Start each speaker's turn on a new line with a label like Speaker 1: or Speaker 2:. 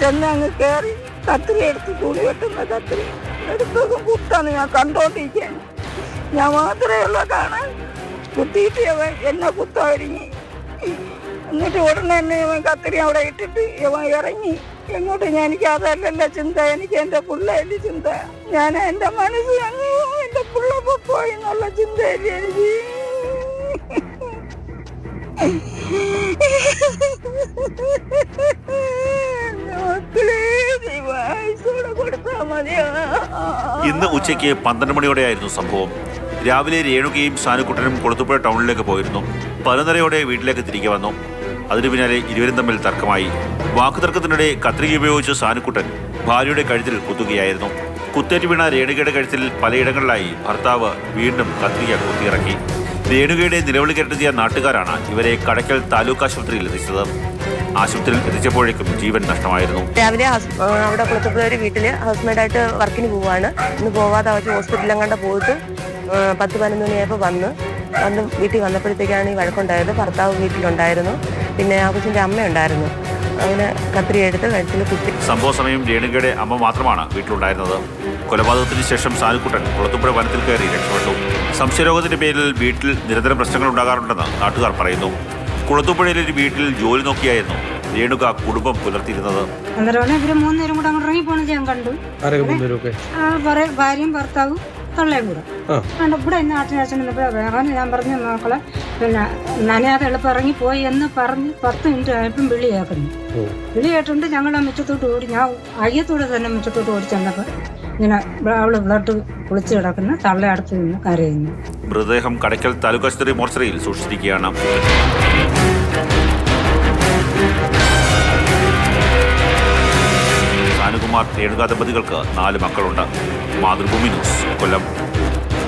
Speaker 1: ചെന്ന് അങ്ങ് കയറി കത്തിരി എടുത്ത് തുണി വെട്ടുന്ന കത്തിരി എടുത്തതും കുത്താണ് ഞാൻ കണ്ടോണ്ടിരിക്കാൻ. ഞാൻ മാത്രമേ ഉള്ള കാണാൻ. കുത്തിയിട്ട് അവൻ എന്നെ കുത്താതിരിഞ്ഞ്. എന്നിട്ട് ഉടനെ തന്നെ ഇവൻ കത്തിരി അവിടെ ഇട്ടിട്ട് ഇവൻ ഇറങ്ങി. എങ്ങോട്ട് എനിക്ക് അതല്ലല്ലോ ചിന്ത, എനിക്ക് എൻ്റെ പിള്ളേൻ്റെ ചിന്ത. ഞാൻ എൻ്റെ മനസ്സ് അങ്ങ് എൻ്റെ പിള്ളപ്പോൾ പോയി എന്നുള്ള ചിന്തയല്ലേ എനിക്ക്.
Speaker 2: ഇന്ന് ഉച്ചയ്ക്ക് 12 മണിയോടെയായിരുന്നു സംഭവം. രാവിലെ രേണുകയും സാനുക്കുട്ടനും കൊളുത്തുപുഴ ടൗണിലേക്ക് പോയിരുന്നു. 11:30 വീട്ടിലേക്ക് തിരികെ വന്നു. അതിനു പിന്നാലെ ഇരുവരും തമ്മിൽ തർക്കമായി. വാക്കുതർക്കത്തിനിടെ കത്രിക ഉപയോഗിച്ച് സാനുക്കുട്ടൻ ഭാര്യയുടെ കഴുത്തിൽ കുത്തുകയായിരുന്നു. കുത്തേറ്റ് വീണ രേണുകയുടെ കഴുത്തിൽ പലയിടങ്ങളിലായി ഭർത്താവ് വീണ്ടും കത്രിക കുത്തിയിറക്കി. രേണുകയുടെ നിലവിളി കേട്ടെത്തിയ നാട്ടുകാരാണ് ഇവരെ കടയ്ക്കൽ താലൂക്ക് ആശുപത്രിയിൽ എത്തിച്ചത്. ആശുപത്രിയിൽ എത്തിച്ചപ്പോഴേക്കും ജീവൻ നഷ്ടമായിരുന്നു.
Speaker 3: രാവിലെ അവിടെ കൊളുത്തുപുഴ ഒരു വീട്ടിൽ ഹൗസ്മേഡായിട്ട് വർക്കിന് പോവാണ്. ഇന്ന് പോവാതെ അവർ ഹോസ്പിറ്റലിലും കണ്ട പോയിട്ട് 10-11 മണിയായപ്പോൾ വന്ന് വീട്ടിൽ വന്നപ്പോഴത്തേക്കാണ് ഈ വഴക്കുണ്ടായത്. ഭർത്താവ് വീട്ടിലുണ്ടായിരുന്നു, പിന്നെ ആ കൊച്ചിൻ്റെ അമ്മയുണ്ടായിരുന്നു. അങ്ങനെ കത്രി എടുത്ത് കഴുത്തിൽ കുത്തി.
Speaker 2: സംഭവ സമയം രേണുകയുടെ അമ്മ മാത്രമാണ് വീട്ടിലുണ്ടായിരുന്നത്. കൊലപാതകത്തിന് ശേഷം സാനുക്കുട്ടൻ കുളത്തുപുഴ വനത്തിൽ കയറി രക്ഷപ്പെട്ടു. സംശയരോഗത്തിന്റെ പേരിൽ വീട്ടിൽ നിരന്തരം പ്രശ്നങ്ങൾ ഉണ്ടാകാറുണ്ടെന്ന് നാട്ടുകാർ പറയുന്നു. കുളത്തുപുഴയിലെ ഒരു വീട്ടിൽ ജോലി നോക്കിയായിരുന്നു രേണുക കുടുംബം പുലർത്തിയിരുന്നത്.
Speaker 4: അന്നേരമാണ് ഇവര് 3 നേരം കൂടെ അങ്ങോട്ട് ഇറങ്ങി പോണത് ഞാൻ കണ്ടു. ഭാര്യയും ഭർത്താവും തള്ളയും കൂടെ ഇവിടെ ഇന്ന് ആട്ടിനച്ഛൻ വേഗം ഞാൻ പറഞ്ഞു മക്കളെ പിന്നെ നനയാതെ എളുപ്പം ഇറങ്ങി പോയി എന്ന് പറഞ്ഞ് 10 മിനിറ്റ് ആയപ്പം വിളി കേൾക്കുന്നു. വിളി കേട്ടുണ്ട് ഞങ്ങൾ ആ മിച്ചത്തോട്ട് ഓടി. ഞാൻ അയ്യത്തോടെ തന്നെ മിച്ചത്തോട്ട് ഓടി ചെന്നപ്പോൾ ഇങ്ങനെ അവള് ബ്ലഡ് കുളിച്ച് കിടക്കുന്ന തള്ള അടുത്ത് നിന്ന് കരയുന്നു.
Speaker 2: മൃതദേഹം കടയ്ക്കൽ താലൂക്ക് ആശുപത്രി മോർച്ചറിയിൽ സൂക്ഷിച്ചിരിക്കുകയാണ്. സാനുകുമാർ രേണുക ദമ്പതികൾക്ക് 4 മക്കളുണ്ട്. മാതൃഭൂമി ന്യൂസ്, കൊല്ലം.